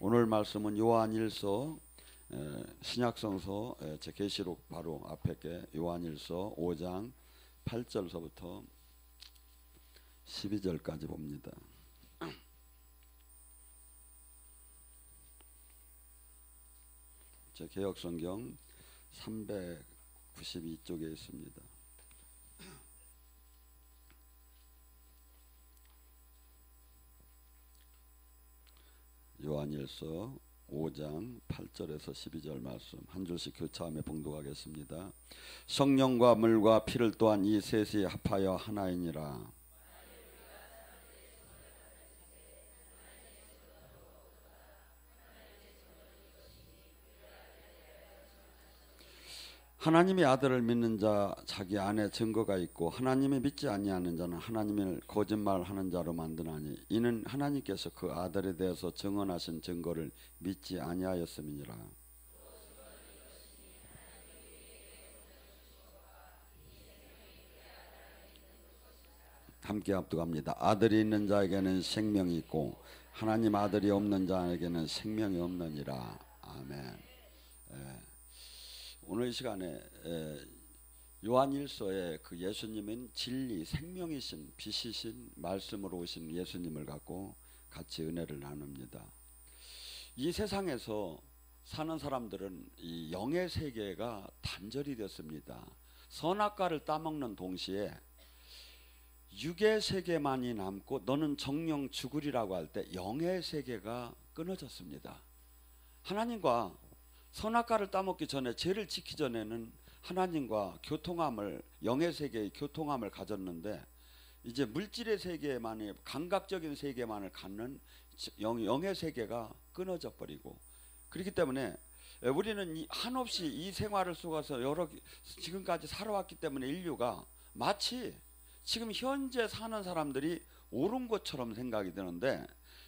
오늘 말씀은 요한일서 신약성서 제 계시록 바로 앞에 게 요한일서 5장 8절서부터 12절까지 봅니다. 제 개역성경 392쪽에 있습니다. 요한일서 5장 8절에서 12절 말씀 한 줄씩 교차하며 봉독하겠습니다. 성령과 물과 피를 또한 이 셋이 합하여 하나이니라. 하나님의 아들을 믿는 자 자기 안에 증거가 있고 하나님이 믿지 아니하는 자는 하나님을 거짓말하는 자로 만드나니 이는 하나님께서 그 아들에 대해서 증언하신 증거를 믿지 아니하였음이니라. 함께 합독합니다. 아들이 있는 자에게는 생명이 있고 하나님 아들이 없는 자에게는 생명이 없느니라. 아멘. 오늘 이 시간에 요한일서에 그 예수님은 진리, 생명이신 빛이신 말씀으로 오신 예수님을 갖고 같이 은혜를 나눕니다. 이 세상에서 사는 사람들은 이 영의 세계가 단절이 됐습니다. 선악과를 따먹는 동시에 육의 세계만이 남고 너는 정령 죽으리라고 할 때 영의 세계가 끊어졌습니다. 하나님과 선악과를 따먹기 전에 죄를 짓기 전에는 하나님과 교통함을 영의 세계의 교통함을 가졌는데 이제 물질의 세계만이 감각적인 세계만을 갖는 영의 세계가 끊어져 버리고 그렇기 때문에 우리는 한없이 이 생활을 속아서 지금까지 살아왔기 때문에 인류가 마치 지금 현재 사는 사람들이 옳은 것처럼 생각이 드는데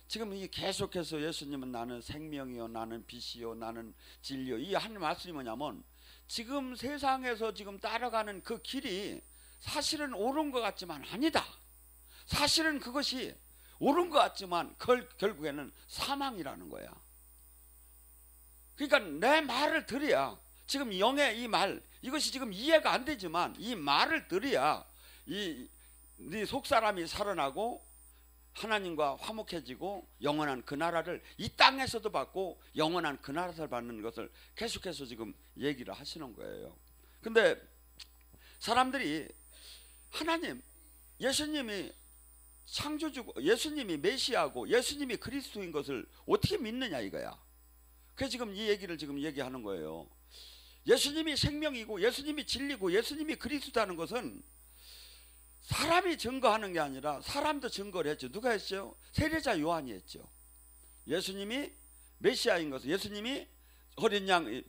지금 이 계속해서 예수님은 나는 생명이요 나는 빛이요 나는 진리요 이 한 말씀이 뭐냐면 지금 세상에서 지금 따라가는 그 길이 사실은 옳은 것 같지만 아니다. 사실은 그것이 옳은 것 같지만 결국에는 사망이라는 거야. 그러니까 내 말을 들어야 지금 영의 이 말 이것이 지금 이해가 안 되지만 이 말을 들어야 네 속사람이 살아나고 하나님과 화목해지고 영원한 그 나라를 이 땅에서도 받고 영원한 그 나라를 받는 것을 계속해서 지금 얘기를 하시는 거예요. 근데 사람들이 하나님, 예수님이 창조주고 예수님이 메시아고 예수님이 그리스도인 것을 어떻게 믿느냐 이거야. 그래서 지금 이 얘기를 지금 얘기하는 거예요. 예수님이 생명이고 예수님이 진리고 예수님이 그리스도라는 것은 사람이 증거하는 게 아니라 사람도 증거를 했죠. 누가 했어요? 세례자 요한이 했죠. 예수님이 메시아인 것을 예수님이 어린 양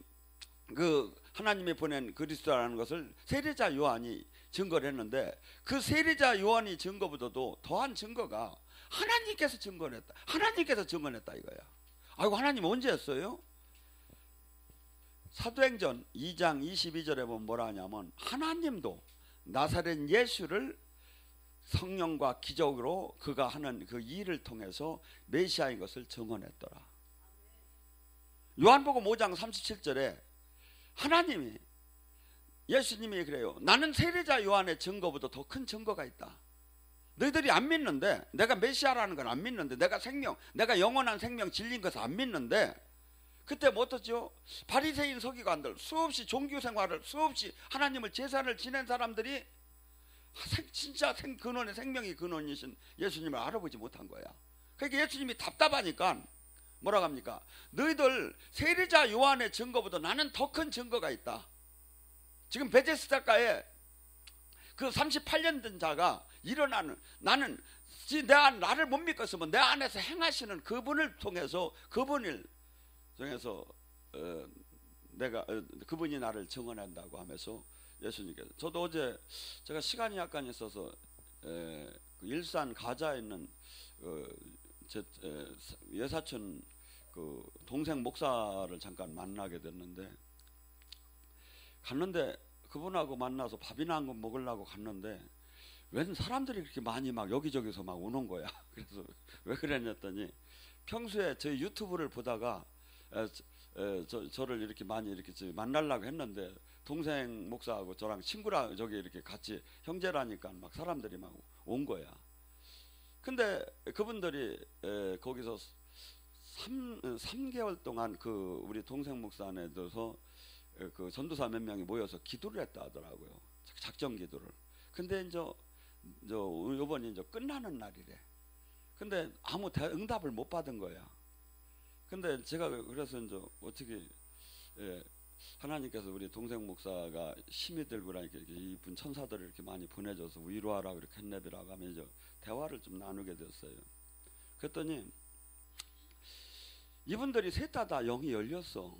그 하나님이 보낸 그리스도라는 것을 세례자 요한이 증거를 했는데 그 세례자 요한이 증거보다도 더한 증거가 하나님께서 증거를 했다. 하나님께서 증언했다 이거야. 아이고 하나님 언제 했어요? 사도행전 2장 22절에 보면 뭐라 하냐면 하나님도 나사렛 예수를 성령과 기적으로 그가 하는 그 일을 통해서 메시아인 것을 증언했더라. 요한복음 5장 37절에 하나님이 예수님이 그래요. 나는 세례자 요한의 증거보다 더 큰 증거가 있다. 너희들이 안 믿는데 내가 메시아라는 건 안 믿는데 내가 생명 내가 영원한 생명 진리인 것을 안 믿는데 그때 뭐 어떻죠? 바리새인 서기관들 수없이 종교 생활을 수없이 하나님을 제사를 지낸 사람들이 진짜 근원의 생명이 근원이신 예수님을 알아보지 못한 거야. 그러니까 예수님이 답답하니까 뭐라고 합니까? 너희들 세례자 요한의 증거보다 나는 더 큰 증거가 있다. 지금 베데스다가에 그 38년 된 자가 일어나는 나는 나를 못 믿겠으면 내 안에서 행하시는 그분을 통해서 그분을 통해서 그분이 나를 증언한다고 하면서 예수님께서 저도 어제 제가 시간이 약간 있어서 일산 가자에 있는 제 외사촌 그 동생 목사를 잠깐 만나게 됐는데 갔는데 그분하고 만나서 밥이나 한 번 먹으려고 갔는데 웬 사람들이 그렇게 많이 막 여기저기서 막 오는 거야. 그래서 왜 그랬냐더니 평소에 저희 유튜브를 보다가 저를 이렇게 많이 이렇게 만나려고 했는데 동생 목사하고 저랑 친구라 저기 이렇게 같이 형제라니까 막 사람들이 막 온 거야. 근데 그분들이 거기서 3개월 동안 그 우리 동생 목사 안에 들어서 그 전도사 몇 명이 모여서 기도를 했다 하더라고요. 작정 기도를. 근데 이제 이번이 이제 끝나는 날이래. 근데 아무 응답을 못 받은 거야. 근데 제가 그래서 이제 어떻게 하나님께서 우리 동생 목사가 힘이 들고 이렇게 이분 천사들을 이렇게 많이 보내줘서 위로하라고 이렇게 했네비라고 하면 이제 대화를 좀 나누게 됐어요. 그랬더니 이분들이 셋 다 영이 열렸어.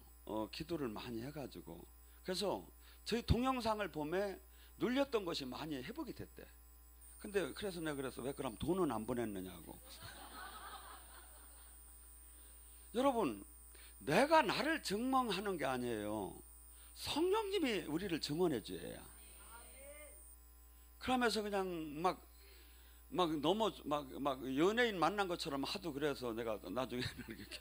기도를 많이 해가지고. 그래서 저희 동영상을 보면 눌렸던 것이 많이 회복이 됐대. 근데 그래서 내가 그래서 왜 그럼 돈은 안 보냈느냐고. 여러분, 내가 나를 증명하는 게 아니에요. 성령님이 우리를 증언해 줘야. 그러면서 그냥 막 연예인 만난 것처럼 하도 그래서 내가 나중에는 이렇게.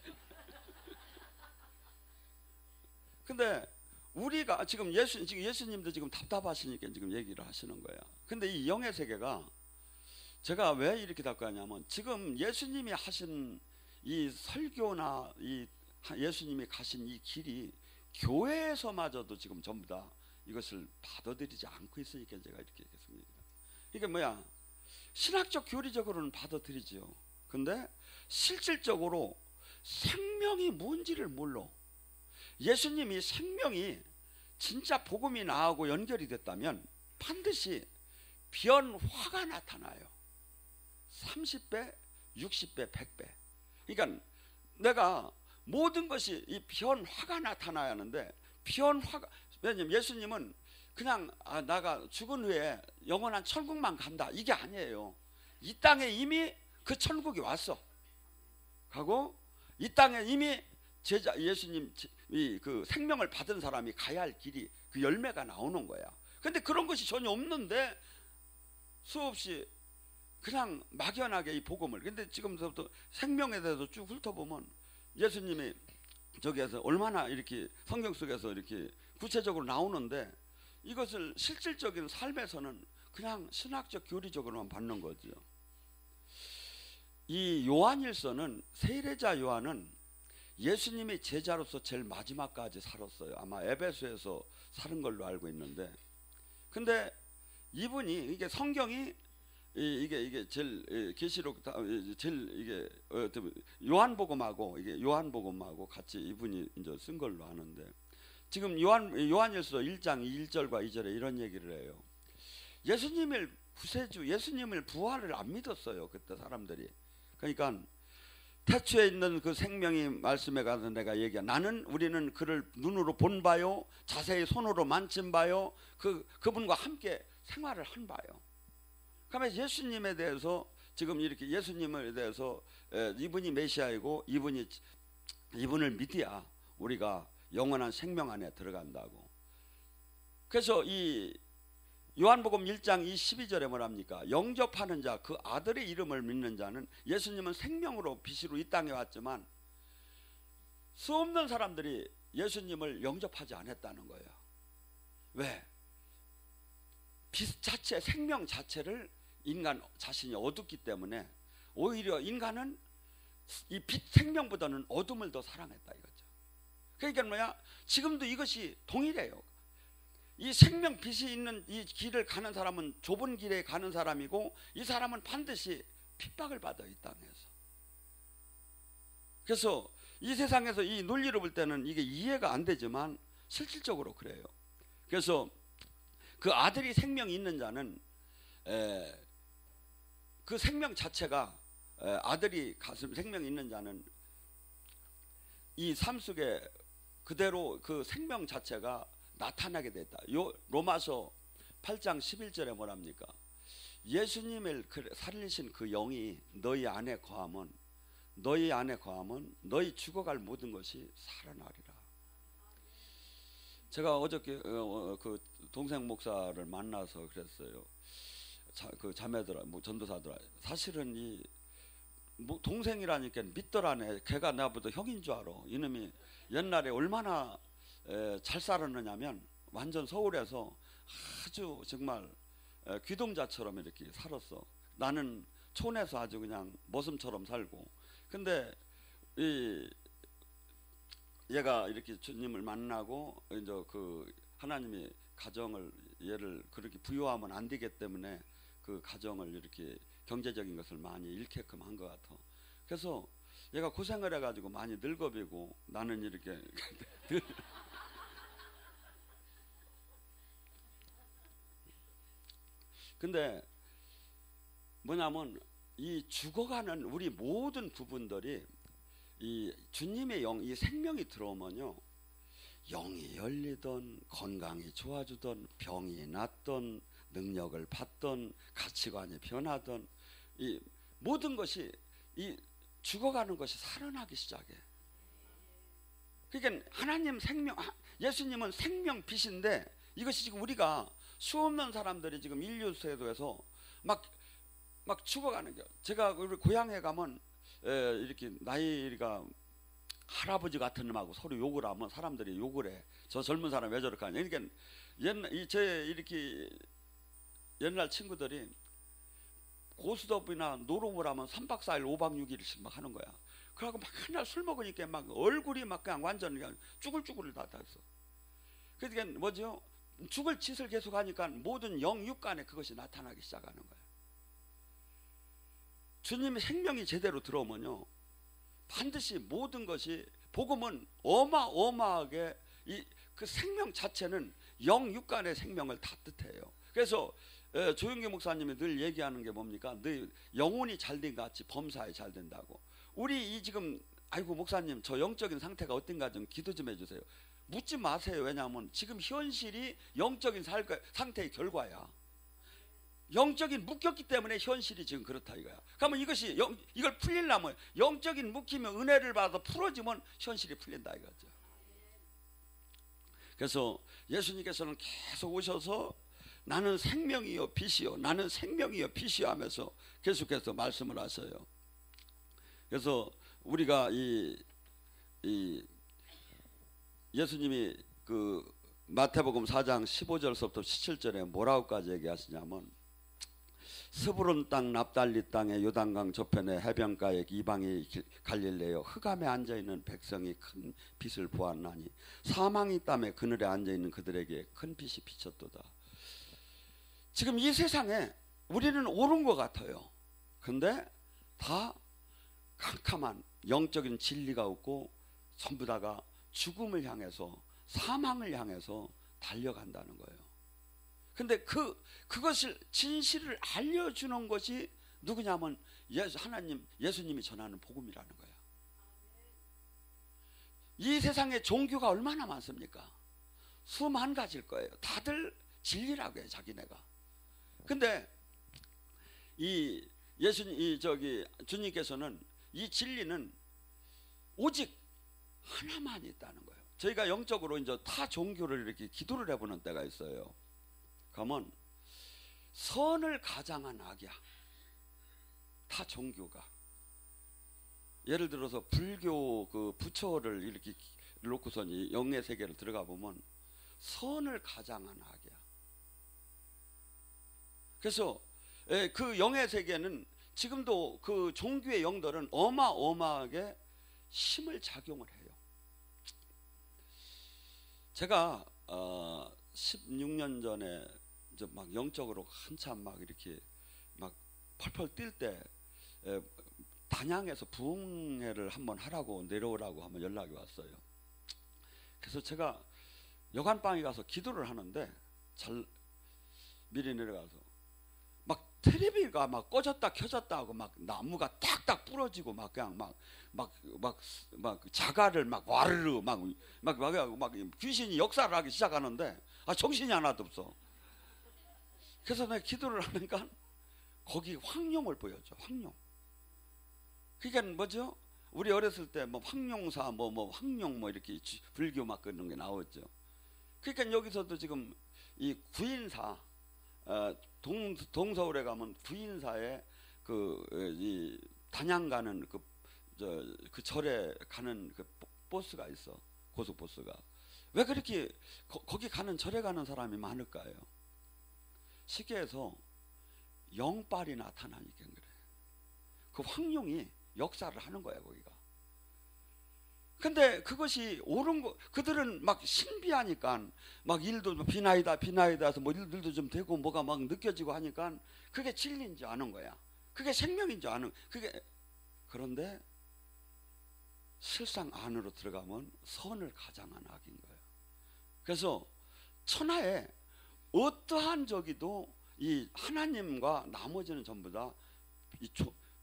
근데 우리가 지금 예수님도 지금 답답하시니까 지금 얘기를 하시는 거야. 근데 이 영의 세계가 제가 왜 이렇게 답답하냐면 지금 예수님이 하신 이 설교나 이 예수님이 가신 이 길이 교회에서마저도 지금 전부 다 이것을 받아들이지 않고 있으니까 제가 이렇게 했습니다. 이게 뭐야? 신학적 교리적으로는 받아들이지요. 근데 실질적으로 생명이 뭔지를 몰라. 예수님이 생명이 진짜 복음이 나하고 연결이 됐다면 반드시 변화가 나타나요. 30배, 60배, 100배. 그러니까 내가 모든 것이 이 변화가 나타나야 하는데 변화가, 왜냐면 예수님은 그냥 나가 죽은 후에 영원한 천국만 간다 이게 아니에요. 이 땅에 이미 그 천국이 왔어. 가고 이 땅에 이미 예수님 그 생명을 받은 사람이 가야 할 길이 그 열매가 나오는 거야. 근데 그런 것이 전혀 없는데 수없이 그냥 막연하게 이 복음을. 근데 지금부터 생명에 대해서 쭉 훑어보면 예수님이 저기에서 얼마나 이렇게 성경 속에서 이렇게 구체적으로 나오는데 이것을 실질적인 삶에서는 그냥 신학적 교리적으로만 받는 거죠. 이 요한일서는 세례자 요한은 예수님이 제자로서 제일 마지막까지 살았어요. 아마 에베소에서 사는 걸로 알고 있는데, 근데 이분이 이게 성경이 이게 제일 계시록 제일 이게 요한복음하고 이게 요한복음하고 같이 이분이 이제 쓴 걸로 아는데, 지금 요한일서 1장 1절과 2절에 이런 얘기를 해요. 예수님을 구세주, 예수님을 부활을 안 믿었어요. 그때 사람들이. 그러니까 태초에 있는 그 생명이 말씀에 가서 내가 얘기한 우리는 그를 눈으로 본 바요, 자세히 손으로 만진 바요, 그분과 함께 생활을 한 바요. 그러면 예수님에 대해서 지금 이렇게 예수님에 대해서 이분이 메시아이고 이분을 믿어야 우리가 영원한 생명 안에 들어간다고. 그래서 이 요한복음 1장 12절에 뭐랍니까? 영접하는 자, 그 아들의 이름을 믿는 자는, 예수님은 생명으로 빛으로 이 땅에 왔지만 수없는 사람들이 예수님을 영접하지 않았다는 거예요. 왜? 빛 자체, 생명 자체를 인간 자신이 어둡기 때문에 오히려 인간은 이 빛 생명보다는 어둠을 더 사랑했다 이거죠. 그러니까 뭐야? 지금도 이것이 동일해요. 이 생명 빛이 있는 이 길을 가는 사람은 좁은 길에 가는 사람이고, 이 사람은 반드시 핍박을 받아 이 땅에서. 그래서 이 세상에서 이 논리로 볼 때는 이게 이해가 안 되지만 실질적으로 그래요. 그래서 그 아들이 생명이 있는 자는 그 생명 자체가 아들이 생명이 있는 자는 이 삶 속에 그대로 그 생명 자체가 나타나게 됐다. 로마서 8장 11절에 뭐랍니까? 예수님을 살리신 그 영이 너희 안에 거하면 너희 죽어갈 모든 것이 살아나리라. 제가 어저께 그 동생 목사를 만나서 그랬어요. 그 자매들아, 전도사들아, 사실은 이 동생이라니까 믿더라네. 걔가 나보다 형인 줄 알아. 이놈이 옛날에 얼마나 잘 살았느냐면 완전 서울에서 아주 정말 귀동자처럼 이렇게 살았어. 나는 촌에서 아주 그냥 머슴처럼 살고. 근데 얘가 이렇게 주님을 만나고 이제 그 하나님이 가정을 얘를 그렇게 부유하면 안 되기 때문에 그 가정을 이렇게 경제적인 것을 많이 잃게끔 한 것 같아. 그래서 얘가 고생을 해가지고 많이 늙어비고 나는 이렇게 근데 뭐냐면 이 죽어가는 우리 모든 부분들이 이 주님의 영, 이 생명이 들어오면요, 영이 열리던 건강이 좋아지던 병이 낫던 능력을 받던 가치관이 변하던 이 모든 것이 이 죽어가는 것이 살아나기 시작해. 그러니까 하나님 생명, 예수님은 생명 빛인데 이것이 지금 우리가 수없는 사람들이 지금 인류 세도에서 막 죽어가는 거예요. 제가 우리 고향에 가면 이렇게 나이가 할아버지 같은 놈하고 서로 욕을 하면 사람들이 욕을 해. 저 젊은 사람 왜 저렇게 하냐. 그러니까 제 이렇게 옛날 친구들이 고스톱이나 노름을 하면 3박 4일 5박 6일씩 막 하는 거야. 그러고 막 맨날 술 먹으니까 막 얼굴이 막 그냥 완전 그냥 쭈글쭈글 다 됐어. 그러니까 뭐죠? 죽을 짓을 계속 하니까 모든 영육간에 그것이 나타나기 시작하는 거야. 주님의 생명이 제대로 들어오면요, 반드시 모든 것이, 복음은 어마어마하게 그 생명 자체는 영육간의 생명을 다 뜻해요. 그래서 조영기 목사님이 늘 얘기하는 게 뭡니까? 늘 영혼이 잘된 것 같이 범사에 잘 된다고. 우리 이 지금 아이고 목사님 저 영적인 상태가 어떤가 좀 기도 좀 해주세요. 묻지 마세요. 왜냐하면 지금 현실이 영적인 상태의 결과야. 영적인 묶였기 때문에 현실이 지금 그렇다 이거야. 그러면 이것이 이걸 풀리려면 영적인 묶이면 은혜를 받아 풀어지면 현실이 풀린다 이거죠. 그래서 예수님께서는 계속 오셔서 나는 생명이요 빛이요, 나는 생명이요 빛이요 하면서 계속해서 말씀을 하셔요. 그래서 우리가 이 예수님이 그 마태복음 4장 15절서부터 17절에 뭐라고까지 얘기하시냐면, 스브론 땅 납달리 땅의 요단강 저편의 해변가에 이방의 갈릴레여 흑암에 앉아있는 백성이 큰 빛을 보았나니 사망의 땀에 그늘에 앉아있는 그들에게 큰 빛이 비쳤도다. 지금 이 세상에 우리는 옳은 것 같아요. 근데 다 캄캄한 영적인 진리가 없고 전부 다가 죽음을 향해서, 사망을 향해서 달려간다는 거예요. 근데 그것을 진실을 알려주는 것이 누구냐면 예수님이 전하는 복음이라는 거야. 이 세상에 종교가 얼마나 많습니까? 수만 가지일 거예요. 다들 진리라고 해요, 자기네가. 근데 주님께서는 이 진리는 오직 하나만 있다는 거예요. 저희가 영적으로 이제 타 종교를 이렇게 기도를 해보는 때가 있어요. 그러면 선을 가장한 악이야, 타 종교가. 예를 들어서 불교 그 부처를 이렇게 놓고서는 영의 세계를 들어가 보면 선을 가장한 악이야. 그래서 그 영의 세계는 지금도 그 종교의 영들은 어마어마하게 힘을 작용을 해요. 제가 16년 전에 이제 막 영적으로 한참 막 이렇게 막 펄펄 뛸 때 단양에서 부흥회를 한번 하라고 내려오라고 한번 연락이 왔어요. 그래서 제가 여관방에 가서 기도를 하는데 미리 내려가서 막 텔레비가 막 꺼졌다 켜졌다 하고 막 나무가 딱딱 부러지고 막 그냥 막 자갈을 막 와르르 막 귀신이 역사를 하기 시작하는데 정신이 하나도 없어. 그래서 내가 기도를 하니까 거기 황룡을 보여줘. 황룡. 그게 뭐죠? 우리 어렸을 때 뭐 황룡사 황룡 이렇게 불교 막 그런 게 나왔죠. 그러니까 여기서도 지금 이 구인사, 동서울에 가면 구인사에 이 단양 가는 그 절에 가는 그 버스가 있어. 고속버스가. 왜 그렇게 거기 가는 절에 가는 사람이 많을까요? 쉽게 해서 영빨이 나타나니까 그래. 그 황룡이 역사를 하는 거야 거기가. 근데 그것이 옳은 거, 그들은 막 신비하니까 막 일도 비나이다 해서 뭐 일들도 좀 되고 뭐가 막 느껴지고 하니까 그게 진리인 줄 아는 거야. 그게 생명인 줄 아는, 그런데 실상 안으로 들어가면 선을 가장한 악인 거예요. 그래서 천하에 어떠한 저기도 이 하나님과 나머지는 전부 다 이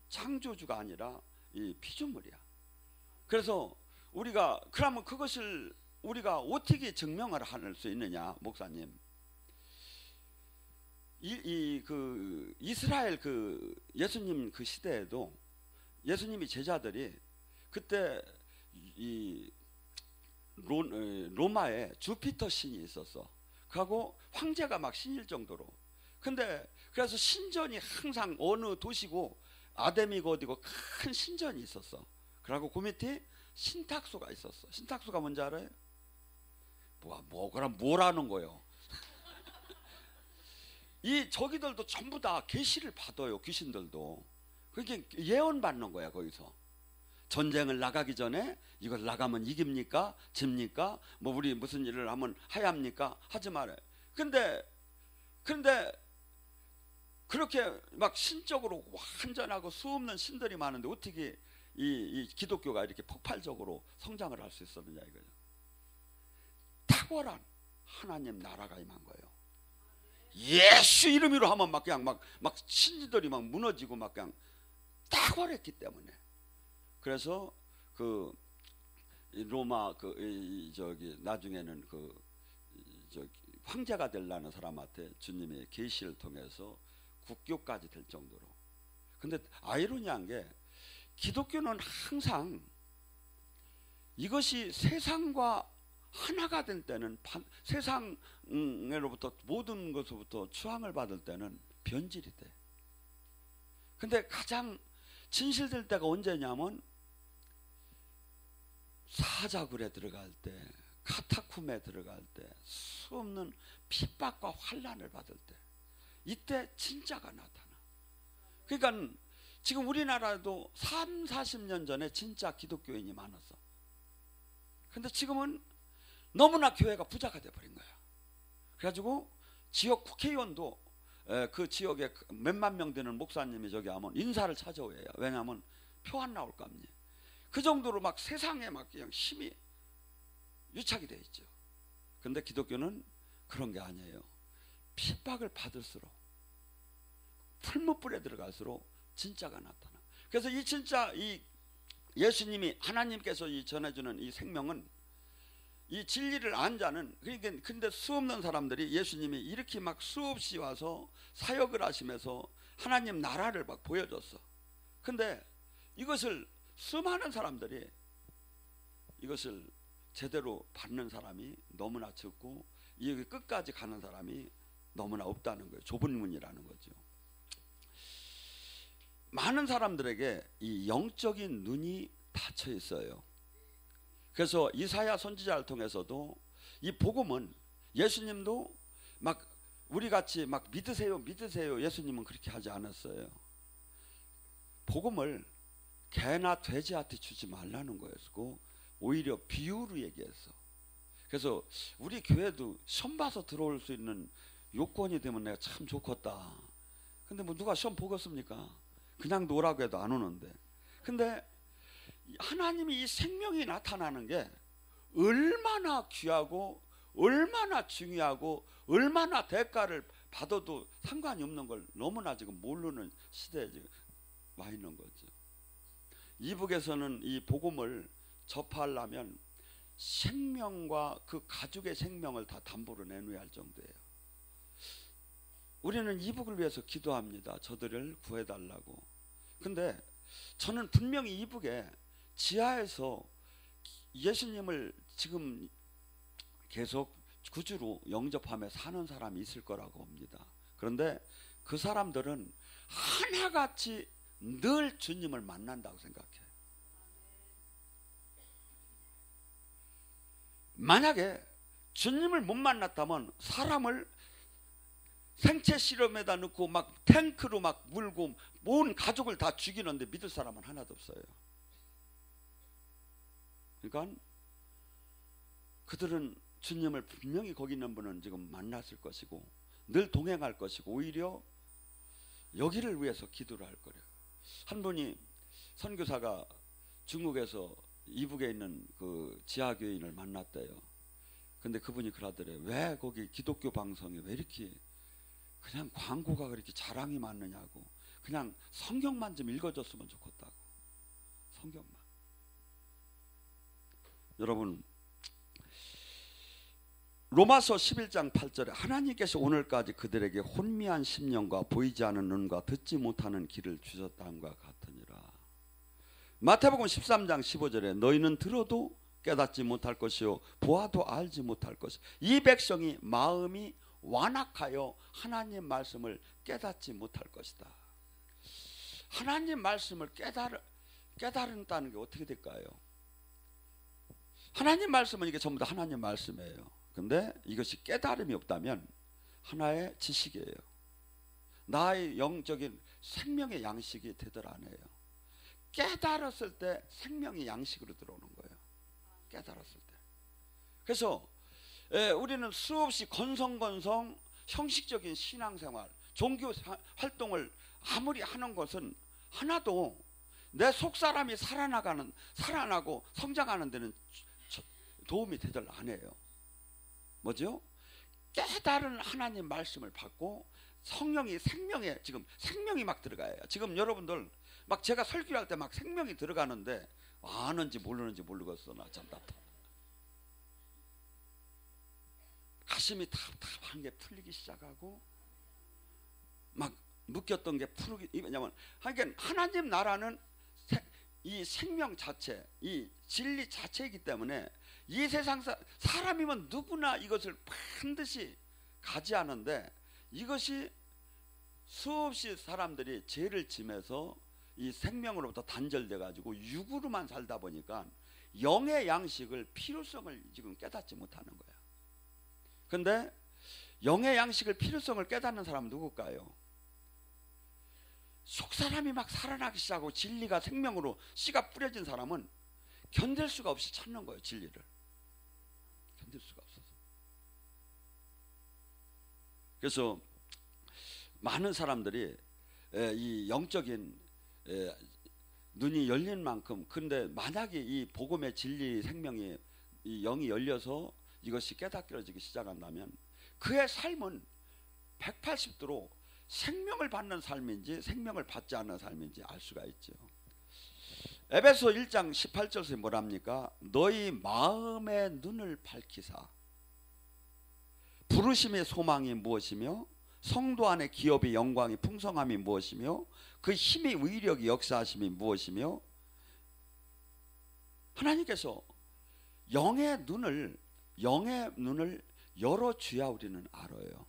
창조주가 아니라 이 피조물이야. 그래서 우리가 그러면 그것을 우리가 어떻게 증명을 할 수 있느냐, 목사님? 그 이스라엘 그 예수님 그 시대에도 예수님이 제자들이 그때 이 로마에 주피터 신이 있었어. 그하고 황제가 막 신일 정도로. 근데 그래서 신전이 항상 어느 도시고 아데미고 어디고 큰 신전이 있었어. 그리고 그 밑에 신탁소가 있었어. 신탁소가 뭔지 알아요? 그럼 뭐라는 거요? 이 저기들도 전부 다 계시를 받아요. 귀신들도. 그게 예언 받는 거야 거기서. 전쟁을 나가기 전에 이걸 나가면 이깁니까? 집니까? 뭐 우리 무슨 일을 하면 하야합니까? 하지 말아요. 근데 그렇게 막 신적으로 완전하고 수없는 신들이 많은데 어떻게 이 기독교가 이렇게 폭발적으로 성장을 할 수 있었느냐 이거죠. 탁월한 하나님 나라가 임한 거예요. 예수 이름으로 하면 막 그냥 막 신들이 막 무너지고 막 그냥 탁월했기 때문에. 그래서 그 로마 나중에는 황제가 되려는 사람한테 주님의 계시를 통해서 국교까지 될 정도로. 근데 아이러니한 게 기독교는 항상 이것이 세상과 하나가 될 때는, 세상으로부터 모든 것으로부터 추앙을 받을 때는 변질이 돼. 근데 가장 진실될 때가 언제냐면 사자굴에 들어갈 때, 카타쿰에 들어갈 때, 수없는 핍박과 환난을 받을 때, 이때 진짜가 나타나. 그러니까 지금 우리나라도 30-40년 전에 진짜 기독교인이 많았어. 근데 지금은 너무나 교회가 부자가 돼버린 거야. 그래가지고 지역 국회의원도 그 지역에 몇만 명 되는 목사님이 저기 하면 인사를 찾아오해요. 왜냐하면 표 안 나올 거 아니에요. 그 정도로 막 세상에 막 그냥 힘이 유착이 돼 있죠. 근데 기독교는 그런 게 아니에요. 핍박을 받을수록, 풀무불에 들어갈수록 진짜가 나타나. 그래서 이 진짜 이 예수님이 하나님께서 이 전해주는 이 생명은, 이 진리를 안 자는, 그러니까 근데 수없는 사람들이 예수님이 이렇게 막 수없이 와서 사역을 하시면서 하나님 나라를 막 보여줬어. 근데 이것을 수많은 사람들이 이것을 제대로 받는 사람이 너무나 적고, 이 끝까지 가는 사람이 너무나 없다는 거예요. 좁은 문이라는 거죠. 많은 사람들에게 이 영적인 눈이 닫혀 있어요. 그래서 이사야 선지자를 통해서도 이 복음은, 예수님도 막 우리같이 막 믿으세요 예수님은 그렇게 하지 않았어요. 복음을 개나 돼지한테 주지 말라는 거였고, 오히려 비유로 얘기했어. 그래서 우리 교회도 시험 봐서 들어올 수 있는 요건이 되면 내가 참 좋겠다. 근데 뭐 누가 시험 보겠습니까? 그냥 노라고 해도 안 오는데. 근데 하나님이 이 생명이 나타나는 게 얼마나 귀하고 얼마나 중요하고 얼마나 대가를 받아도 상관이 없는 걸 너무나 지금 모르는 시대에 지금 와 있는 거죠. 이북에서는 이 복음을 접하려면 생명과 그 가족의 생명을 다 담보로 내놓아야 할 정도예요. 우리는 이북을 위해서 기도합니다. 저들을 구해달라고. 근데 저는 분명히 이북에 지하에서 예수님을 지금 계속 구주로 영접하며 사는 사람이 있을 거라고 봅니다. 그런데 그 사람들은 하나같이 늘 주님을 만난다고 생각해. 만약에 주님을 못 만났다면 사람을 생체 실험에다 넣고 막 탱크로 막 물고 온 가족을 다 죽이는데 믿을 사람은 하나도 없어요. 그러니까 그들은 주님을 분명히 거기 있는 분은 지금 만났을 것이고 늘 동행할 것이고 오히려 여기를 위해서 기도를 할 거래요. 한 분이 선교사가 중국에서 이북에 있는 그 지하교인을 만났대요. 근데 그분이 그러더래요. 왜 거기 기독교 방송에 왜 이렇게 그냥 광고가 그렇게 자랑이 많느냐고. 그냥 성경만 좀 읽어줬으면 좋겠다고. 성경만. 여러분, 로마서 11장 8절에 하나님께서 오늘까지 그들에게 혼미한 심령과 보이지 않는 눈과 듣지 못하는 귀를 주셨다함과 같으니라. 마태복음 13장 15절에 너희는 들어도 깨닫지 못할 것이요 보아도 알지 못할 것이요 이 백성이 마음이 완악하여 하나님 말씀을 깨닫지 못할 것이다. 하나님 말씀을 깨달은다는 게 어떻게 될까요? 하나님 말씀은 이게 전부 다 하나님 말씀이에요. 근데 이것이 깨달음이 없다면 하나의 지식이에요. 나의 영적인 생명의 양식이 되들 안 해요. 깨달았을 때 생명의 양식으로 들어오는 거예요. 깨달았을 때. 그래서 우리는 수없이 건성건성 형식적인 신앙생활, 종교 활동을 아무리 하는 것은 하나도 내 속사람이 살아나고 성장하는 데는 도움이 되들 안 해요. 뭐죠? 깨달은 하나님 말씀을 받고 성령이 생명에 지금 생명이 막 들어가요. 지금 여러분들 막 제가 설교할 때 막 생명이 들어가는데 아는지 모르는지 모르겠어. 나 참 답답. 가슴이 답답한 게 풀리기 시작하고 막 묶였던 게 풀리기. 왜냐면 하나님 나라는 이 생명 자체, 이 진리 자체이기 때문에 이 세상 사람이면 누구나 이것을 반드시 가지하는데 이것이 수없이 사람들이 죄를 지면서 이 생명으로부터 단절돼 가지고 육으로만 살다 보니까 영의 양식을 필요성을 지금 깨닫지 못하는 거야. 근데 영의 양식을 필요성을 깨닫는 사람은 누굴까요? 속사람이 막 살아나기 시작하고 진리가 생명으로 씨가 뿌려진 사람은 견딜 수가 없이 찾는 거예요. 진리를 견딜 수가 없어서. 그래서 많은 사람들이 이 영적인 눈이 열린 만큼, 근데 만약에 이 복음의 진리 생명이 이 영이 열려서 이것이 깨닫겨지기 시작한다면 그의 삶은 180도로 생명을 받는 삶인지 생명을 받지 않는 삶인지 알 수가 있죠. 에베소 1장 18절에 뭐랍니까? 너희 마음의 눈을 밝히사 부르심의 소망이 무엇이며 성도 안의 기업의 영광이 풍성함이 무엇이며 그 힘의 위력이 역사하심이 무엇이며. 하나님께서 영의 눈을 열어줘야 우리는 알아요.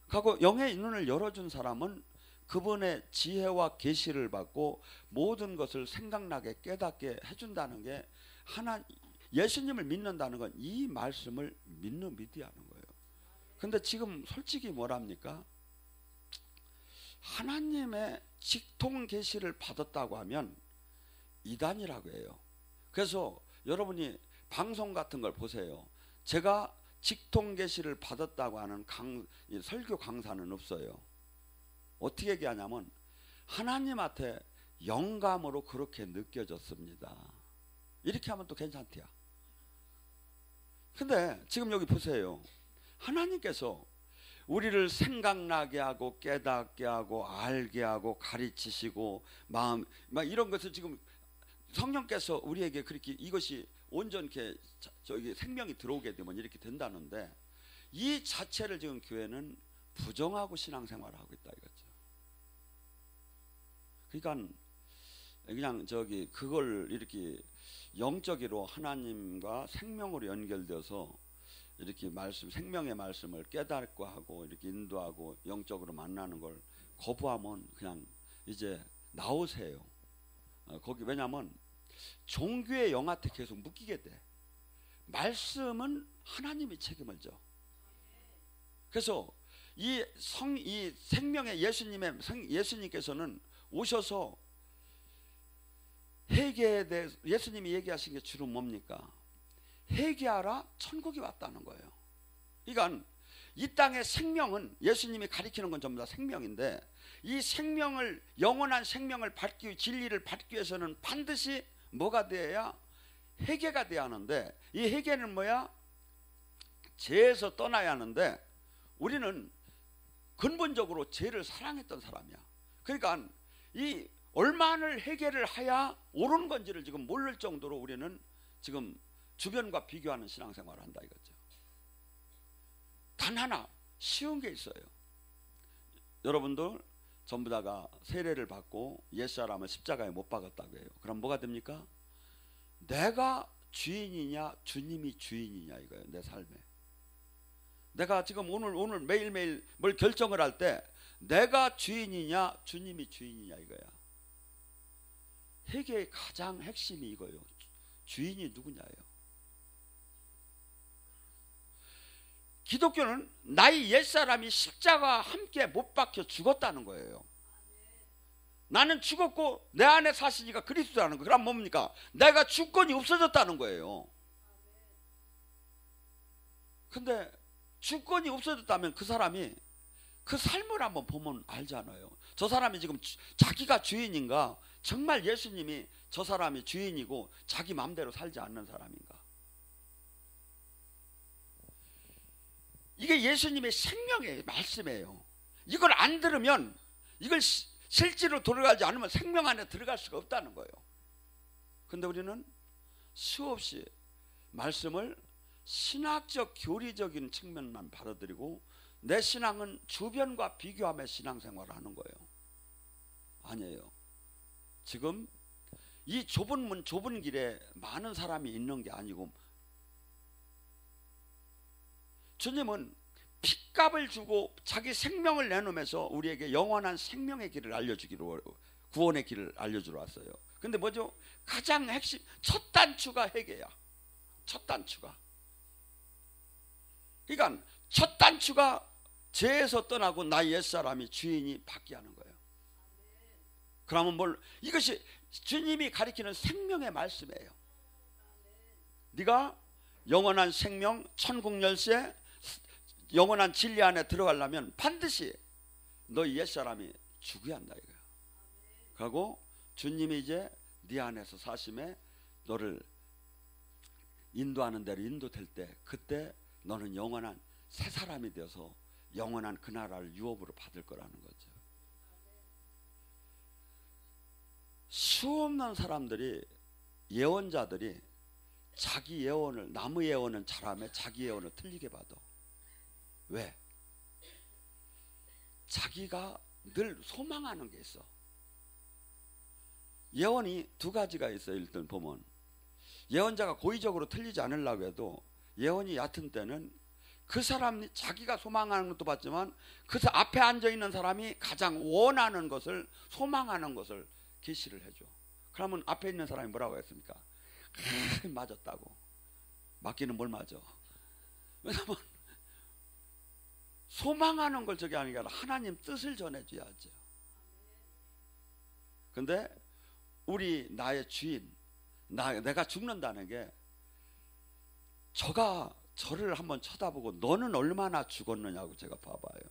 그리고 영의 눈을 열어준 사람은 그분의 지혜와 계시를 받고 모든 것을 생각나게 깨닫게 해준다는 게 예수님을 믿는다는 건 이 말씀을 믿어야 하는 거예요. 근데 지금 솔직히 뭐랍니까? 하나님의 직통 계시를 받았다고 하면 이단이라고 해요. 그래서 여러분이 방송 같은 걸 보세요. 제가 직통 계시를 받았다고 하는 설교 강사는 없어요. 어떻게 얘기하냐면 하나님한테 영감으로 그렇게 느껴졌습니다. 이렇게 하면 또 괜찮대요. 근데 지금 여기 보세요. 하나님께서 우리를 생각나게 하고 깨닫게 하고 알게 하고 가르치시고 마음 막 이런 것을 지금 성령께서 우리에게 그렇게 이것이 온전케 저기 생명이 들어오게 되면 이렇게 된다는데 이 자체를 지금 교회는 부정하고 신앙생활을 하고 있다 이거죠. 그러니까 그냥 그걸 이렇게 영적으로 하나님과 생명으로 연결돼서 이렇게 생명의 말씀을 깨닫고 하고 이렇게 인도하고 영적으로 만나는 걸 거부하면 그냥 이제 나오세요. 거기 왜냐하면 종교의 영한테 계속 묶이게 돼. 말씀은 하나님이 책임을 져. 그래서 이 생명의 예수님께서는 오셔서 회개에 대해 예수님이 얘기하신 게 주로 뭡니까? 회개하라, 천국이 왔다는 거예요. 그러니까 이 땅의 생명은 예수님이 가리키는 건 전부 다 생명인데, 이 생명을, 영원한 생명을 받기, 진리를 받기 위해서는 반드시 뭐가 돼야? 회개가 돼야 하는데, 이 회개는 뭐야? 죄에서 떠나야 하는데, 우리는 근본적으로 죄를 사랑했던 사람이야. 그러니까 이 얼마나 회개를 해야 옳은 건지를 지금 모를 정도로 우리는 지금 주변과 비교하는 신앙생활을 한다 이거죠. 단 하나 쉬운 게 있어요. 여러분들 전부 다가 세례를 받고 옛사람을 십자가에 못 박았다고 해요. 그럼 뭐가 됩니까? 내가 주인이냐 주님이 주인이냐 이거예요. 내 삶에. 내가 지금 오늘 매일매일 뭘 결정을 할 때 내가 주인이냐 주님이 주인이냐 이거야. 회개의 가장 핵심이 이거예요. 주인이 누구냐예요. 기독교는 나의 옛사람이 십자가와 함께 못 박혀 죽었다는 거예요. 나는 죽었고 내 안에 사시니까 그리스도라는 거예요. 그럼 뭡니까? 내가 주권이 없어졌다는 거예요. 근데 주권이 없어졌다면 그 사람이 그 삶을 한번 보면 알잖아요. 저 사람이 지금 자기가 주인인가? 정말 예수님이 저 사람이 주인이고 자기 마음대로 살지 않는 사람인가? 이게 예수님의 생명의 말씀이에요. 이걸 안 들으면, 이걸 실제로 들어가지 않으면 생명 안에 들어갈 수가 없다는 거예요. 근데 우리는 수없이 말씀을 신학적 교리적인 측면만 받아들이고 내 신앙은 주변과 비교하며 신앙생활을 하는 거예요. 아니에요. 지금 이 좁은 문 좁은 길에 많은 사람이 있는 게 아니고, 주님은 핏값을 주고 자기 생명을 내놓으면서 우리에게 영원한 생명의 길을 알려주기로, 구원의 길을 알려주러 왔어요. 근데 뭐죠? 가장 핵심 첫 단추가 회개야. 첫 단추가. 그러니까 첫 단추가 죄에서 떠나고 나의 옛사람이 주인이 받게 하는 거예요. 그러면 이것이 주님이 가리키는 생명의 말씀이에요. 네가 영원한 생명, 천국 열쇠, 영원한 진리 안에 들어가려면 반드시 너의 옛사람이 죽어야 한다 이거야. 그리고 주님이 이제 네 안에서 사심에 너를 인도하는 대로 인도될 때, 그때 너는 영원한 새 사람이 되어서 영원한 그 나라를 유업으로 받을 거라는 거죠. 수없는 사람들이, 예언자들이 자기 예언을, 남의 예언은 잘하며 자기 예언을 틀리게 받아. 왜? 자기가 늘 소망하는 게 있어. 예언이 두 가지가 있어요. 일단 보면 예언자가 고의적으로 틀리지 않으려고 해도 예언이 얕은 때는 그 사람이 자기가 소망하는 것도 봤지만 그 앞에 앉아있는 사람이 가장 원하는 것을, 소망하는 것을 계시를 해줘. 그러면 앞에 있는 사람이 뭐라고 했습니까? 맞았다고. 맞기는 뭘 맞아? 왜냐면 소망하는 걸 저기 아니라 하나님 뜻을 전해줘야죠. 근데 나의 주인, 내가 죽는다는 게, 저를 한번 쳐다보고 너는 얼마나 죽었느냐고 제가 봐봐요.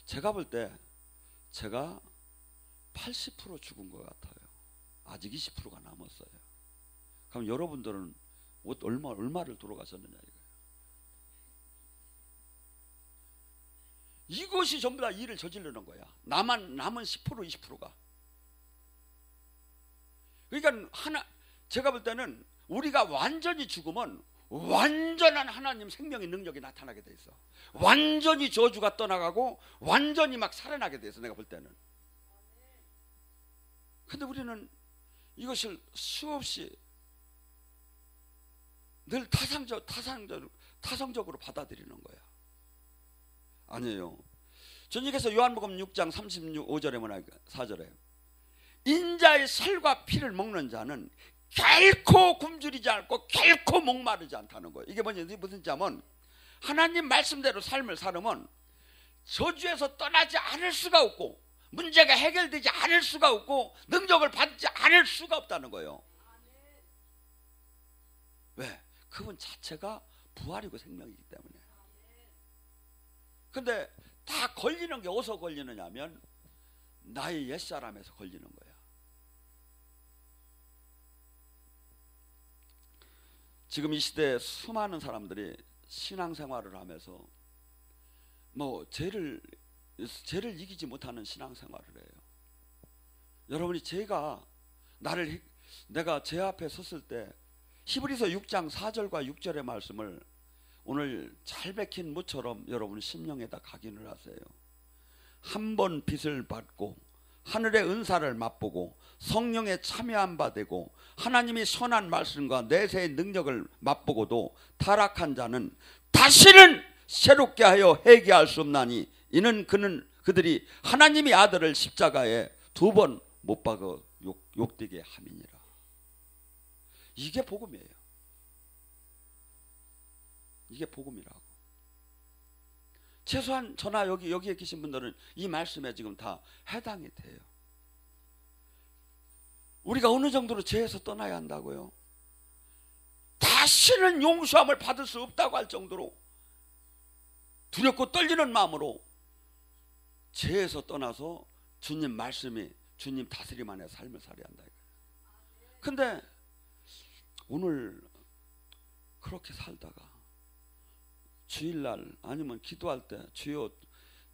제가 볼 때 제가 80% 죽은 것 같아요. 아직 20%가 남았어요. 그럼 여러분들은 얼마를 돌아가셨느냐 이거예요. 이것이 전부 다 일을 저지르는 거야. 남은 10%, 20%가. 그러니까 제가 볼 때는 우리가 완전히 죽으면 완전한 하나님 생명의 능력이 나타나게 돼 있어. 완전히 저주가 떠나가고 완전히 막 살아나게 돼 있어. 내가 볼 때는. 근데 우리는 이것을 수없이 늘 타성적으로 받아들이는 거야. 아니에요. 주님께서 요한복음 6장 35절에 뭐라 4절에 인자의 살과 피를 먹는 자는 결코 굶주리지 않고 결코 목마르지 않다는 거예요. 이게 무슨 자면 하나님 말씀대로 삶을 살으면 저주에서 떠나지 않을 수가 없고 문제가 해결되지 않을 수가 없고 능력을 받지 않을 수가 없다는 거예요. 왜? 그분 자체가 부활이고 생명이기 때문에. 근데 다 걸리는 게 어디서 걸리느냐면 나의 옛사람에서 걸리는 거야. 지금 이 시대에 수많은 사람들이 신앙생활을 하면서 뭐 죄를 이기지 못하는 신앙생활을 해요. 여러분이 내가 제 앞에 섰을 때 히브리서 6장 4절과 6절의 말씀을 오늘 잘 bek힌 무처럼 여러분 심령에다 각인을 하세요. 한 번 빚을 받고 하늘의 은사를 맛보고 성령에 참여한 바 되고 하나님이 선한 말씀과 내세의 능력을 맛보고도 타락한 자는 다시는 새롭게 하여 회개할 수 없나니 이는 그들이 하나님의 아들을 십자가에 2번 못 박아 욕되게 함이니라. 이게 복음이에요. 이게 복음이라고. 최소한 저나 여기에 계신 분들은 이 말씀에 지금 다 해당이 돼요. 우리가 어느 정도로 죄에서 떠나야 한다고요? 다시는 용서함을 받을 수 없다고 할 정도로 두렵고 떨리는 마음으로 죄에서 떠나서 주님 말씀이 주님 다스림 안에 삶을 살아야 한다. 근데 오늘 그렇게 살다가 주일날 아니면 기도할 때 주여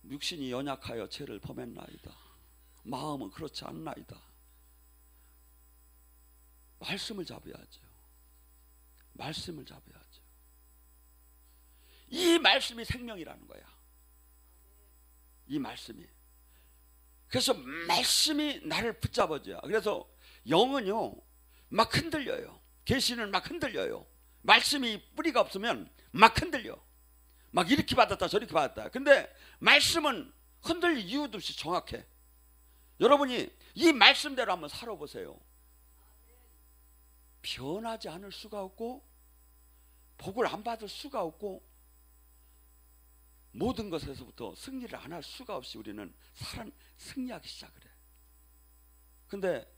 육신이 연약하여 죄를 범했나이다. 마음은 그렇지 않나이다. 말씀을 잡아야죠. 말씀을 잡아야죠. 이 말씀이 생명이라는 거야. 이 말씀이. 그래서 말씀이 나를 붙잡아줘요. 그래서 영은요 막 흔들려요. 계시는 막 흔들려요. 말씀이 뿌리가 없으면 막 흔들려. 막 이렇게 받았다 저렇게 받았다. 근데 말씀은 흔들릴 이유도 없이 정확해. 여러분이 이 말씀대로 한번 살아보세요. 변하지 않을 수가 없고 복을 안 받을 수가 없고 모든 것에서부터 승리를 안 할 수가 없이 우리는 승리하기 시작을 해. 근데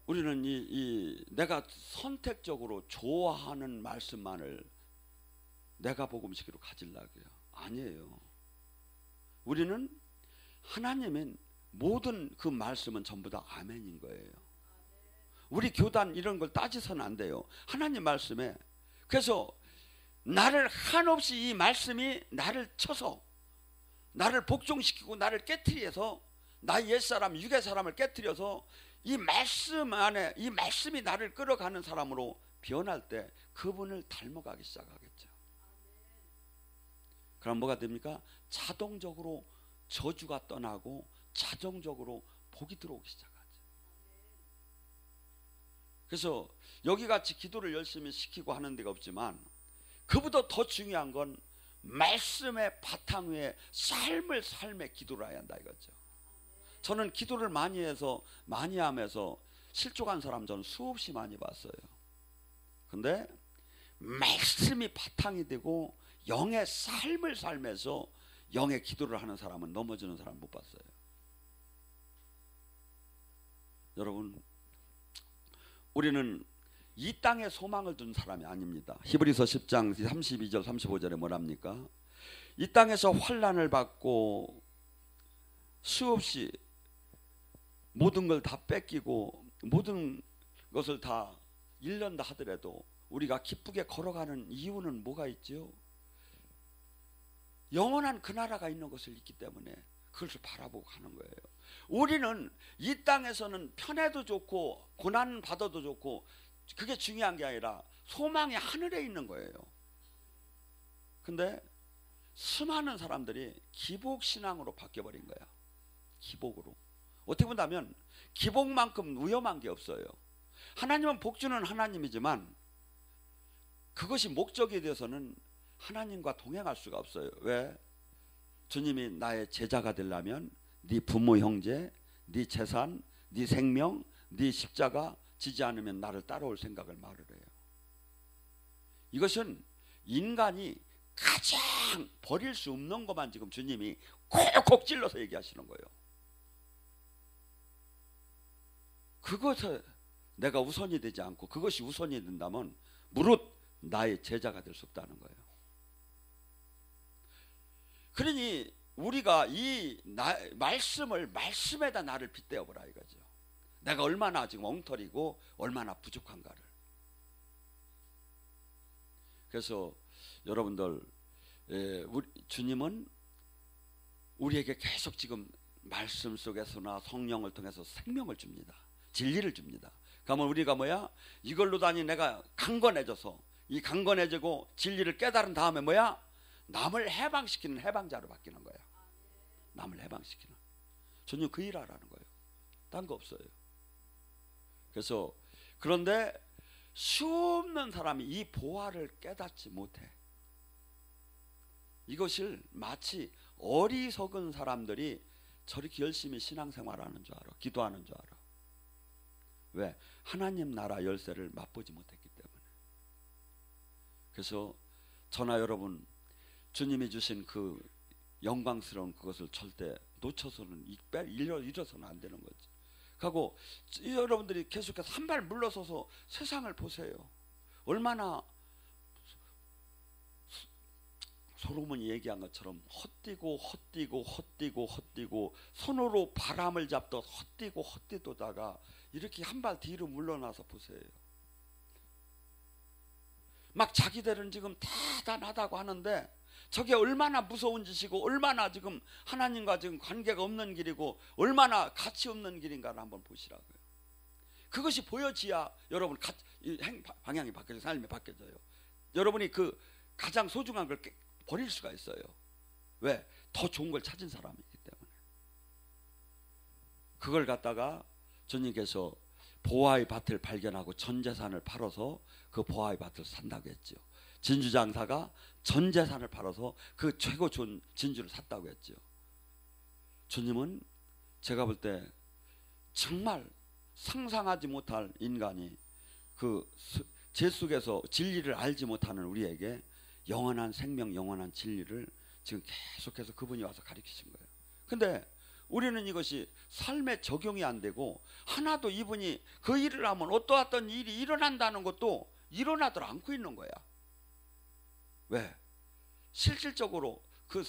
우리는 내가 선택적으로 좋아하는 말씀만을 내가 복음식으로 가지려고요. 아니에요. 우리는 하나님은 모든 그 말씀은 전부 다 아멘인 거예요. 우리 교단 이런 걸 따지서는 안 돼요. 하나님 말씀에. 그래서 나를 한없이 이 말씀이 나를 쳐서 나를 복종시키고 나를 깨트려서 나의 옛사람 육의 사람을 깨트려서 이 말씀 안에 이 말씀이 나를 끌어가는 사람으로 변할 때 그분을 닮아가기 시작하겠죠. 그럼 뭐가 됩니까? 자동적으로 저주가 떠나고 자동적으로 복이 들어오기 시작하죠. 그래서 여기같이 기도를 열심히 시키고 하는 데가 없지만 그보다 더 중요한 건 말씀의 바탕 위에 삶의 기도를 해야 한다 이거죠. 저는 기도를 많이 하면서 실족한 사람 저는 수없이 많이 봤어요. 근데 말씀이 바탕이 되고 영의 삶을 살면서 영의 기도를 하는 사람은 넘어지는 사람 못 봤어요. 여러분, 우리는 이 땅에 소망을 둔 사람이 아닙니다. 히브리서 10장 32절 35절에 뭐랍니까? 이 땅에서 환난을 받고 수없이 모든 걸 다 뺏기고 모든 것을 다 잃는다 하더라도 우리가 기쁘게 걸어가는 이유는 뭐가 있죠? 영원한 그 나라가 있는 것을 있기 때문에 그것을 바라보고 가는 거예요. 우리는 이 땅에서는 편해도 좋고 고난 받아도 좋고 그게 중요한 게 아니라 소망이 하늘에 있는 거예요. 근데 수많은 사람들이 기복신앙으로 바뀌어버린 거야. 기복으로. 어떻게 본다면 기복만큼 위험한 게 없어요. 하나님은 복주는 하나님이지만 그것이 목적이 되어서는 하나님과 동행할 수가 없어요. 왜? 주님이 나의 제자가 되려면 네 부모 형제, 네 재산, 네 생명, 네 십자가 지지 않으면 나를 따라올 생각을 말을 해요. 이것은 인간이 가장 버릴 수 없는 것만 지금 주님이 콕콕 찔러서 얘기하시는 거예요. 그것에 내가 우선이 되지 않고 그것이 우선이 된다면 무릇 나의 제자가 될 수 없다는 거예요. 그러니 우리가 이 말씀을 말씀에다 나를 빗대어 보라 이거죠. 내가 얼마나 지금 엉터리고 얼마나 부족한가를. 그래서 여러분들 주님은 우리에게 계속 지금 말씀 속에서나 성령을 통해서 생명을 줍니다. 진리를 줍니다. 그러면 우리가 뭐야? 이걸로 다니 내가 강건해져서 이 강건해지고 진리를 깨달은 다음에 뭐야? 남을 해방시키는 해방자로 바뀌는 거야. 남을 해방시키는. 주님 그 일 하라는 거예요. 딴 거 없어요. 그래서 그런데 수없는 사람이 이 보화를 깨닫지 못해. 이것을 마치 어리석은 사람들이 저렇게 열심히 신앙생활하는 줄 알아. 기도하는 줄 알아. 왜? 하나님 나라 열쇠를 맛보지 못했기 때문에. 그래서 저나 여러분 주님이 주신 그 영광스러운 그것을 절대 놓쳐서는 잃어서는 안 되는 거지. 하고 여러분들이 계속해서 한 발 물러서서 세상을 보세요. 얼마나 솔로몬이 얘기한 것처럼 헛디고 손으로 바람을 잡듯 헛디도다가 이렇게 한 발 뒤로 물러나서 보세요. 막 자기들은 지금 대단하다고 하는데 저게 얼마나 무서운 짓이고 얼마나 지금 하나님과 지금 관계가 없는 길이고 얼마나 가치 없는 길인가를 한번 보시라고요. 그것이 보여지야 여러분 방향이 바뀌어요. 삶이 바뀌어져요. 여러분이 그 가장 소중한 걸 버릴 수가 있어요. 왜? 더 좋은 걸 찾은 사람이기 때문에. 그걸 갖다가 주님께서 보화의 밭을 발견하고 전 재산을 팔아서 그 보화의 밭을 산다고 했죠. 진주장사가 전 재산을 팔아서 그 최고 좋은 진주를 샀다고 했죠. 주님은 제가 볼 때 정말 상상하지 못할 인간이 그 제 속에서 진리를 알지 못하는 우리에게 영원한 생명, 영원한 진리를 지금 계속해서 그분이 와서 가르치신 거예요. 근데 우리는 이것이 삶에 적용이 안 되고 하나도 이분이 그 일을 하면 어떠한 일이 일어난다는 것도 일어나들 않고 있는 거야. 왜? 실질적으로 그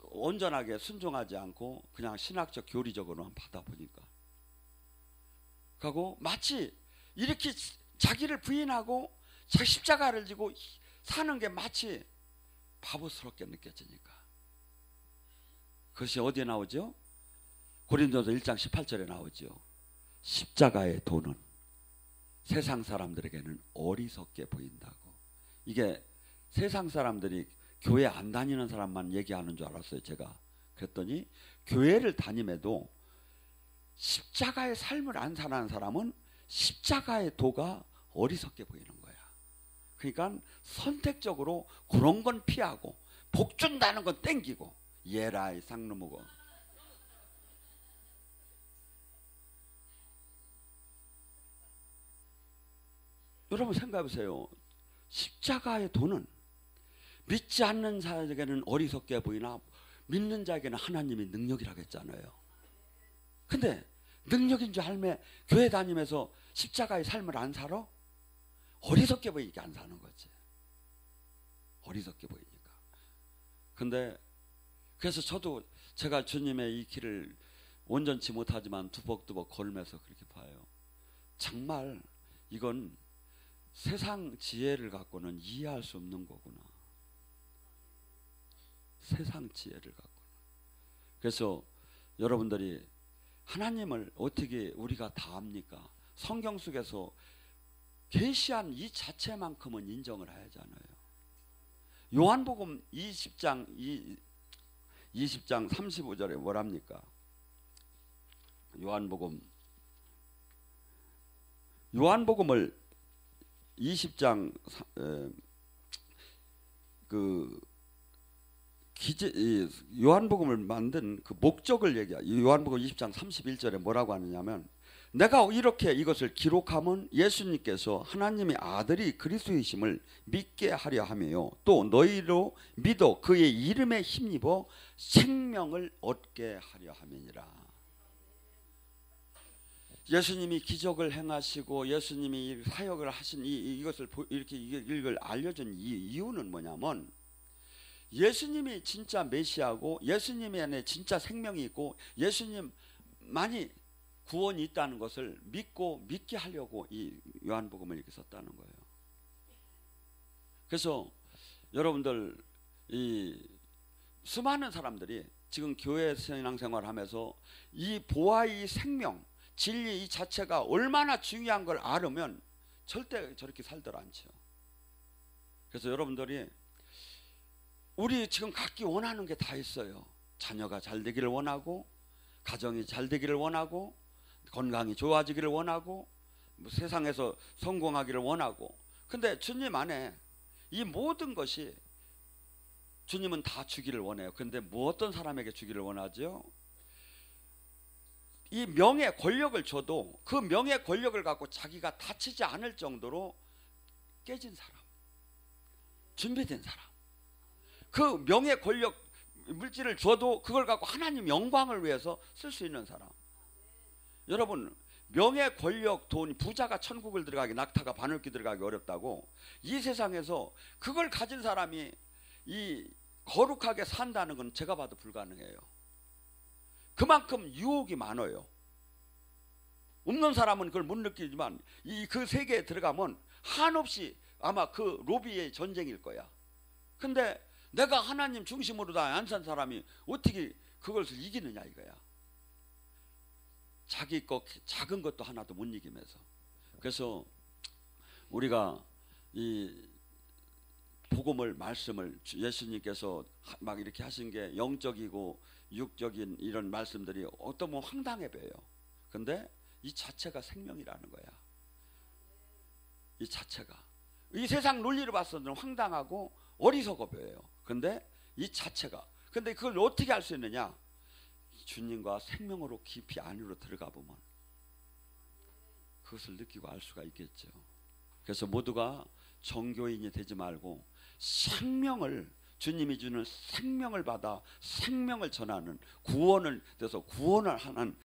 온전하게 순종하지 않고 그냥 신학적 교리적으로만 받아보니까 하고 마치 이렇게 자기를 부인하고 자기 십자가를 지고 사는 게 마치 바보스럽게 느껴지니까. 그것이 어디에 나오죠? 고린도서 1장 18절에 나오죠. 십자가의 도는 세상 사람들에게는 어리석게 보인다고. 이게 세상 사람들이 교회 안 다니는 사람만 얘기하는 줄 알았어요. 제가 그랬더니 교회를 다님에도 십자가의 삶을 안 사는 사람은 십자가의 도가 어리석게 보이는 거야. 그러니까 선택적으로 그런 건 피하고 복 준다는 건 땡기고 예라이 쌍놈이고. 여러분 생각해보세요. 십자가의 도는 믿지 않는 자에게는 어리석게 보이나 믿는 자에게는 하나님의 능력이라고 했잖아요. 근데 능력인 줄 알매 교회 다니면서 십자가의 삶을 안 살아? 어리석게 보이니까 안 사는 거지. 어리석게 보이니까. 근데 그래서 저도 제가 주님의 이 길을 온전치 못하지만 두벅두벅 걸으면서 그렇게 봐요. 정말 이건 세상 지혜를 갖고는 이해할 수 없는 거구나. 세상 지혜를 갖고는. 그래서 여러분들이 하나님을 어떻게 우리가 다 압니까? 성경 속에서 계시한 이 자체만큼은 인정을 하잖아요. 요한복음 20장 35절에 뭐랍니까? 요한복음을 20장 그 요한복음을 만든 그 목적을 얘기해요. 요한복음 20장 31절에 뭐라고 하느냐면 내가 이렇게 이것을 기록하면 예수님께서 하나님의 아들이 그리스도이심을 믿게 하려 하며요. 또 너희로 믿어 그의 이름에 힘입어 생명을 얻게 하려 함이니라. 예수님이 기적을 행하시고 예수님이 사역을 하신 이것을 이렇게 이걸 알려준 이유는 뭐냐면 예수님이 진짜 메시아고 예수님 안에 진짜 생명이 있고 예수님만이 구원이 있다는 것을 믿게 하려고 이 요한복음을 이렇게 썼다는 거예요. 그래서 여러분들 이 수많은 사람들이 지금 교회 신앙생활을 하면서 이 보아의 생명 진리 이 자체가 얼마나 중요한 걸 알으면 절대 저렇게 살들 않죠. 그래서 여러분들이 우리 지금 각기 원하는 게 다 있어요. 자녀가 잘 되기를 원하고 가정이 잘 되기를 원하고 건강이 좋아지기를 원하고 세상에서 성공하기를 원하고 근데 주님 안에 이 모든 것이 주님은 다 주기를 원해요. 그런데 뭐 어떤 사람에게 주기를 원하죠? 이 명예 권력을 줘도 그 명예 권력을 갖고 자기가 다치지 않을 정도로 깨진 사람, 준비된 사람, 그 명예 권력 물질을 줘도 그걸 갖고 하나님 영광을 위해서 쓸 수 있는 사람. 여러분 명예 권력 돈 부자가 천국을 들어가기 낙타가 바늘기 들어가기 어렵다고 이 세상에서 그걸 가진 사람이 이 거룩하게 산다는 건 제가 봐도 불가능해요. 그만큼 유혹이 많아요. 없는 사람은 그걸 못 느끼지만 그 세계에 들어가면 한없이 아마 그 로비의 전쟁일 거야. 근데 내가 하나님 중심으로 다 안 산 사람이 어떻게 그것을 이기느냐 이거야. 자기 것 작은 것도 하나도 못 이기면서. 그래서 우리가 이 복음을 말씀을 예수님께서 막 이렇게 하신 게 영적이고 육적인 이런 말씀들이 어떤 뭐 황당해 보여요. 근데 이 자체가 생명이라는 거야. 이 자체가 이 세상 논리로 봐서는 황당하고 어리석어 보여요. 근데 이 자체가 근데 그걸 어떻게 알 수 있느냐? 주님과 생명으로 깊이 안으로 들어가 보면 그것을 느끼고 알 수가 있겠죠. 그래서 모두가 정교인이 되지 말고 생명을 주님이 주는 생명을 받아 생명을 전하는 구원을 돼서 구원을 하는